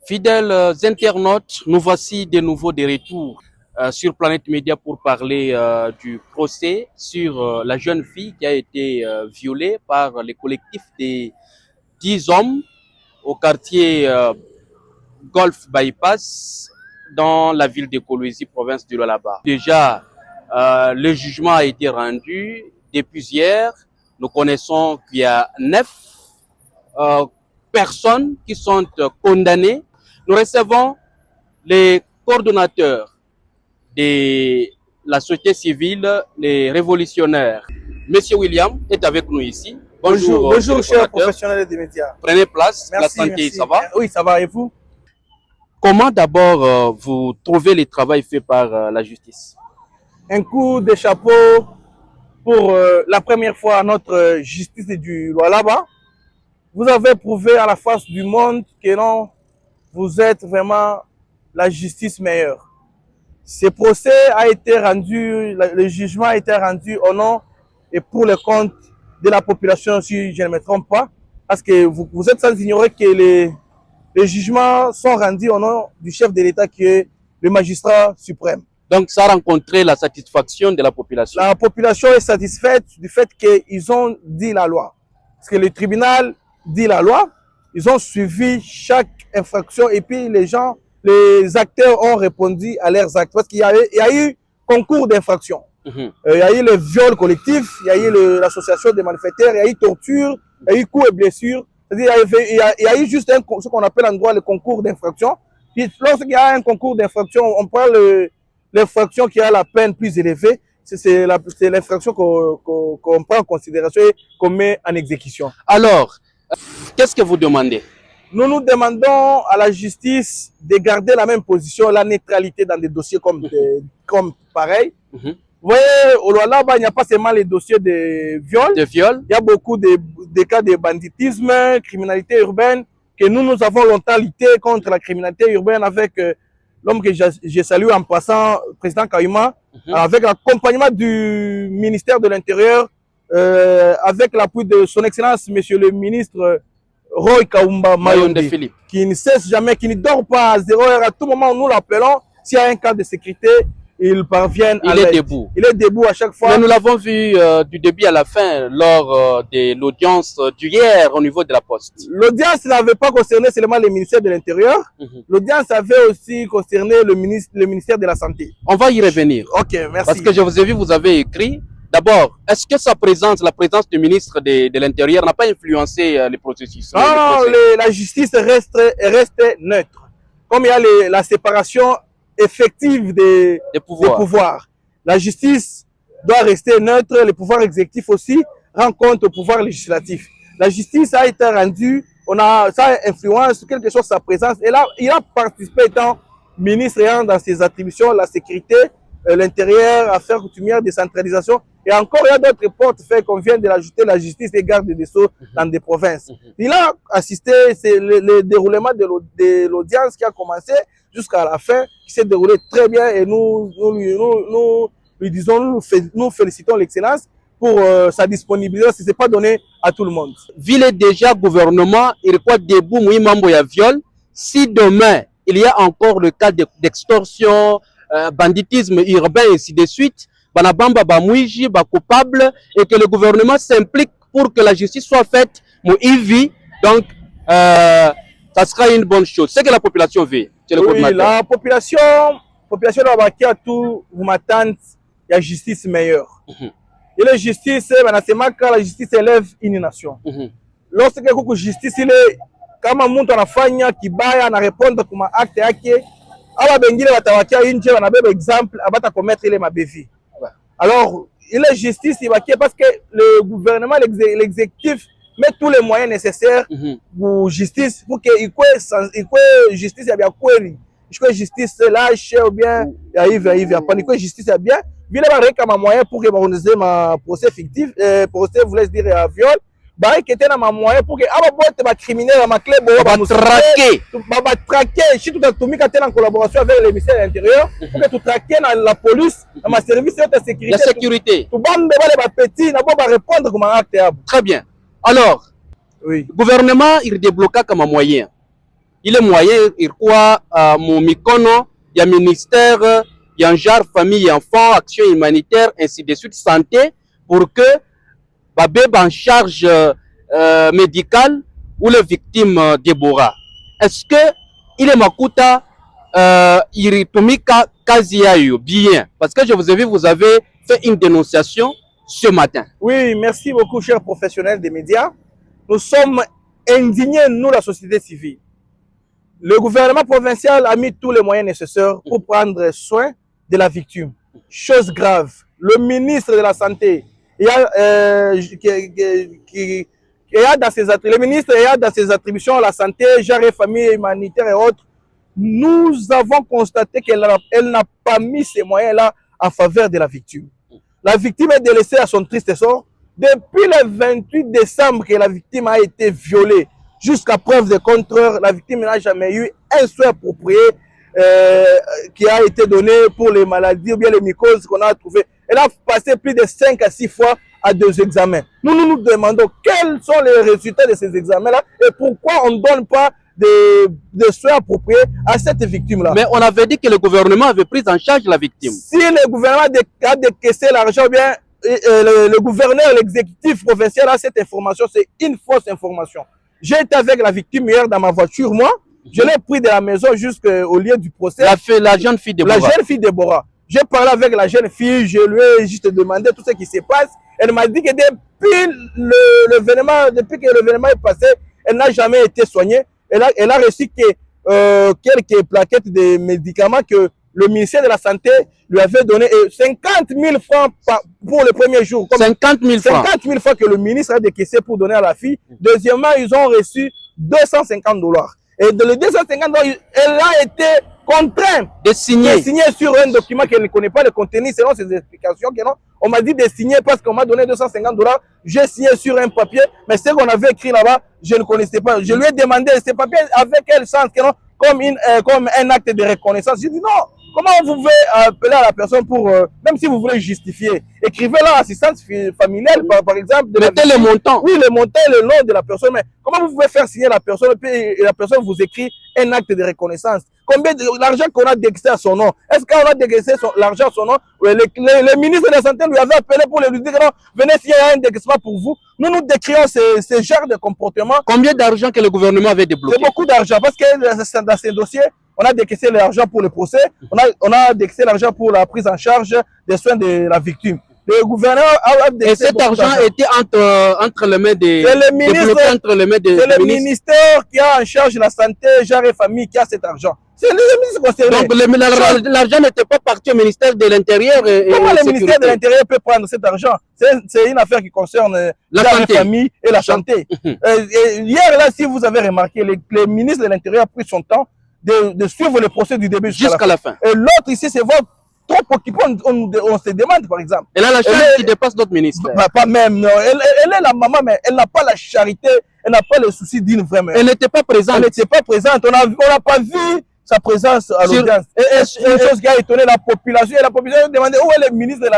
Fidèles internautes, nous voici de nouveau de retour sur Planète Média pour parler du procès sur la jeune fille qui a été violée par les collectifs des 10 hommes au quartier Golf Bypass dans la ville de Kolwezi, province du Lualaba. Déjà, le jugement a été rendu depuis hier. Nous connaissons qu'il y a 9 personnes qui sont condamnées. Nous recevons les coordonnateurs de la société civile, les révolutionnaires. Monsieur William est avec nous ici. Bonjour, bonjour chers professionnels des médias. Prenez place, Merci, la santé, merci. ça va? Oui, ça va, et vous? Comment d'abord vous trouvez le travail fait par la justice? Un coup de chapeau pour la première fois à notre justice du Lualaba. Vous avez prouvé à la face du monde que non, vous êtes vraiment la justice meilleure. Ce procès a été rendu, le jugement a été rendu au nom et pour le compte de la population, si je ne me trompe pas, parce que vous êtes sans ignorer que les jugements sont rendus au nom du chef de l'État qui est le magistrat suprême. Donc ça a rencontré la satisfaction de la population. La population est satisfaite du fait qu'ils ont dit la loi. Parce que le tribunal dit la loi, ils ont suivi chaque infraction et puis les acteurs ont répondu à leurs actes. Parce qu'il y a eu concours d'infraction. Il y a eu le viol collectif, il y a eu l'association des malfaiteurs, il y a eu torture, il y a eu coups et blessures. C'est-à-dire il y a eu juste ce qu'on appelle en droit le concours d'infraction. Lorsqu'il y a un concours d'infraction, on prend l'infraction qui a la peine plus élevée. C'est l'infraction qu'on prend en considération et qu'on met en exécution. Alors, qu'est-ce que vous demandez? Nous demandons à la justice de garder la même position, la neutralité dans des dossiers comme pareil. Vous voyez, au Lualaba, il n'y a pas seulement les dossiers de viol. Il y a beaucoup de cas de banditisme, criminalité urbaine, que nous avons longtemps lutté contre la criminalité urbaine avec l'homme que je salue en passant, le président Kaïma, avec l'accompagnement du ministère de l'Intérieur, avec l'appui de son Excellence, Monsieur le ministre Roy Kaumba Mayonde, qui ne cesse jamais, qui ne dort pas à 0 heure. À tout moment, nous l'appelons. S'il y a un cas de sécurité, il parvient à l'aide. Debout. Il est debout à chaque fois. Mais nous l'avons vu du début à la fin lors de l'audience d'hier au niveau de la Poste. L'audience n'avait pas concerné seulement le ministère de l'Intérieur. L'audience avait aussi concerné le ministère de la Santé. On va y revenir. Ok, merci. Parce que je vous ai vu, vous avez écrit. D'abord, est-ce que la présence du ministre de l'Intérieur n'a pas influencé les processus? Non, la justice reste neutre. Comme il y a la séparation effective des pouvoirs. La justice doit rester neutre, le pouvoir exécutif aussi rend compte au pouvoir législatif. La justice a été rendue, ça influence quelque chose sa présence. Et là, il a participé étant ministre ayant dans ses attributions la sécurité, l'intérieur, affaires coutumières, décentralisation. Et encore, il y a d'autres portefeuilles qu'on vient de l'ajouter, la justice et garde des sceaux dans des provinces. Il a assisté, c'est le déroulement de l'audience qui a commencé jusqu'à la fin, qui s'est déroulé très bien et nous lui disons, nous félicitons l'excellence pour sa disponibilité, ce n'est pas donné à tout le monde. Ville déjà gouvernement, il quoi debout, mouille mambo ya viol. Si demain, il y a encore le cas d'extorsion, banditisme urbain et ainsi de suite, banabamba bamouiji, ba coupable, et que le gouvernement s'implique pour que la justice soit faite, mouivi, donc ça sera une bonne chose. C'est que la population veut. Oui, la population qui a tout, vous m'attendez, il y a justice meilleure. Et la justice, quand la justice élève une nation. Lorsque la justice, il est, comme un monde anafanya kibaya na répondre kuma acte yake, aba bengine batawakia inje banabeba exemple abata commettre ile mabevi. Alors, il est justice parce que le gouvernement, l'exécutif met tous les moyens nécessaires pour justice, pour que il justice ya bien kweli. Que justice lâche ou bien il pas que justice ya bien. Il y a un moyen pour que ma procès fictif, procès vous laisse dire viol. Bah, qui était dans ma moyen pour que les criminels ma clé traquer si tout a tout mis en collaboration avec le ministère de l'Intérieur pour que tout traquer dans la police dans ma service de sécurité tout bande les petits n'a pas répondre comme acte. Très bien. Alors, oui, le gouvernement il débloqua comme un moyen il est moyen, il croit mon mikono, il y a ministère, il y a un genre famille et enfants, action humanitaire, ainsi de suite, santé, pour que babé en charge médicale ou les victimes d'Ebola. Est-ce que il est makuta iritumika kazi yayo bien? Parce que je vous ai vu, vous avez fait une dénonciation ce matin. Oui, merci beaucoup, chers professionnels des médias. Nous sommes indignés, nous, la société civile. Le gouvernement provincial a mis tous les moyens nécessaires pour prendre soin de la victime. Chose grave. Le ministre de la Santé, le ministre a dans ses attributions la santé, genre famille humanitaire et autres. Nous avons constaté qu'elle n'a pas mis ces moyens-là en faveur de la victime. La victime est délaissée à son triste sort. Depuis le 28 décembre que la victime a été violée, jusqu'à preuve de contraire, la victime n'a jamais eu un soin approprié qui a été donné pour les maladies ou bien les mycoses qu'on a trouvées. Elle a passé plus de 5 à 6 fois à 2 examens. Nous nous demandons quels sont les résultats de ces examens-là et pourquoi on ne donne pas de soins appropriés à cette victime-là. Mais on avait dit que le gouvernement avait pris en charge la victime. Si le gouvernement a décaissé l'argent, bien le gouverneur, l'exécutif provincial a cette information, c'est une fausse information. J'ai été avec la victime hier dans ma voiture, moi. Je l'ai pris de la maison jusqu'au lieu du procès. La jeune fille Déborah. La jeune fille Déborah. J'ai parlé avec la jeune fille, je lui ai juste demandé tout ce qui se passe. Elle m'a dit que depuis que l'événement est passé, elle n'a jamais été soignée. Elle a reçu quelques plaquettes de médicaments que le ministère de la Santé lui avait donné 50 000 francs pour le premier jour. 50 000 francs. 50 000 francs que le ministre a décaissé pour donner à la fille. Deuxièmement, ils ont reçu $250. Et de les $250, elle a été contrainte de signer sur un document qu'elle ne connaît pas le contenu selon ses explications. On m'a dit de signer parce qu'on m'a donné $250. J'ai signé sur un papier, mais ce qu'on avait écrit là-bas, je ne connaissais pas. Je lui ai demandé ces papiers avec quel sens, comme un acte de reconnaissance. J'ai dit non. Comment vous pouvez appeler à la personne pour, même si vous voulez justifier, écrivez là assistance familiale, par exemple. Mettez le montant. Oui, le montant et le nom de la personne. Mais comment vous pouvez faire signer la personne et la personne vous écrit un acte de reconnaissance? Combien l'argent qu'on a décaissé à son nom? Est-ce qu'on a décaissé l'argent à son nom? Le ministre de la Santé lui avait appelé pour lui dire non, venez signer un décaissement pour vous. Nous décrions ce genre de comportement. Combien d'argent que le gouvernement avait débloqué? C'est beaucoup d'argent parce que dans ces dossiers, on a décaissé l'argent pour le procès, on a décaissé l'argent pour la prise en charge des soins de la victime. Le gouverneur a décaissé. Et cet argent était entre les mains des ministère qui a en charge la santé, genre et famille qui a cet argent. C'est le ministre concerné. Donc l'argent n'était pas parti au ministère de l'Intérieur. Comment le ministère de l'Intérieur peut prendre cet argent? C'est une affaire qui concerne la famille et la santé. Hier, là, si vous avez remarqué, le ministre de l'Intérieur a pris son temps de suivre le procès du début jusqu'à la fin. Et l'autre ici, c'est votre trop occupé, on se demande par exemple. Elle a la charité qui dépasse notre ministère. Pas même, non. Elle est la maman, mais elle n'a pas la charité, elle n'a pas le souci d'une vraie mère. Elle n'était pas présente. Elle n'était pas présente, on n'a pas vu sa présence à l'audience. Et une chose qui a étonné la population, et la population a demandé où est le ministre de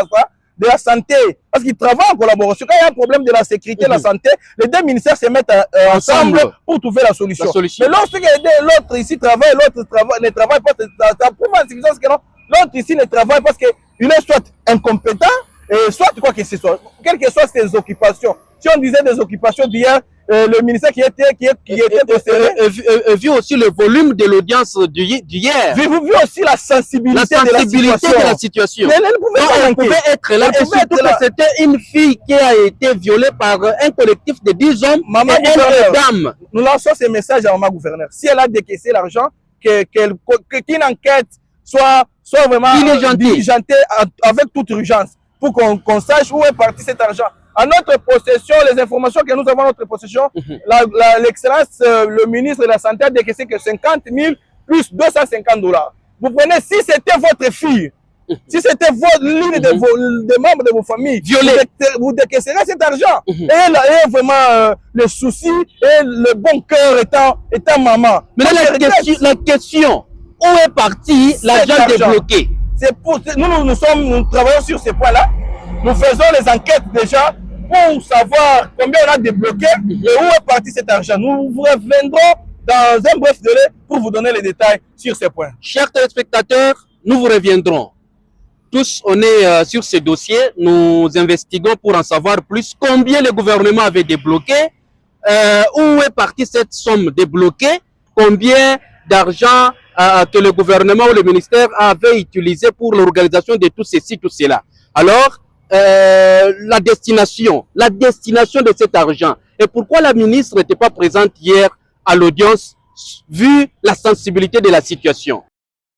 la Santé, parce qu'ils travaillent en collaboration. Quand il y a un problème de la sécurité, de la santé, les deux ministères se mettent ensemble pour trouver la solution. Mais lorsque l'autre ici travaille, l'autre ne travaille pas, ça prouve en suffisance que non. L'autre ici ne travaille parce qu'il est soit incompétent, soit quoi que ce soit, quelles que soient ses occupations. Si on disait des occupations d'hier, le ministère qui était concerné. Vu aussi le volume de l'audience d'hier. Vu aussi la sensibilité de la situation. Elle pouvait être là. Et surtout que c'était une fille qui a été violée par un collectif de 10 hommes. Maman gouverneur, nous lançons ce message à maman gouverneur. Si elle a décaissé l'argent, qu'une enquête soit vraiment diligentée avec toute urgence pour qu'on sache où est parti cet argent. À notre possession, les informations que nous avons à notre possession, l'excellence, le ministre de la Santé a décaissé que 50 000 plus $250. Vous prenez, si c'était votre fille, si c'était l'une des membres de vos familles, vous décaisserez cet argent. Et vraiment, le souci et le bon cœur étant maman. Mais la question, où est parti l'argent débloqué? Nous travaillons sur ce point-là. Nous faisons les enquêtes déjà pour savoir combien on a débloqué et où est parti cet argent. Nous reviendrons dans un bref délai pour vous donner les détails sur ces points. Chers téléspectateurs, nous vous reviendrons. Tous, on est sur ce dossier. Nous investiguons pour en savoir plus. Combien le gouvernement avait débloqué? Où est partie cette somme débloquée? Combien d'argent que le gouvernement ou le ministère avait utilisé pour l'organisation de tout ceci, tout cela? Alors, la destination de cet argent. Et pourquoi la ministre n'était pas présente hier à l'audience, vu la sensibilité de la situation?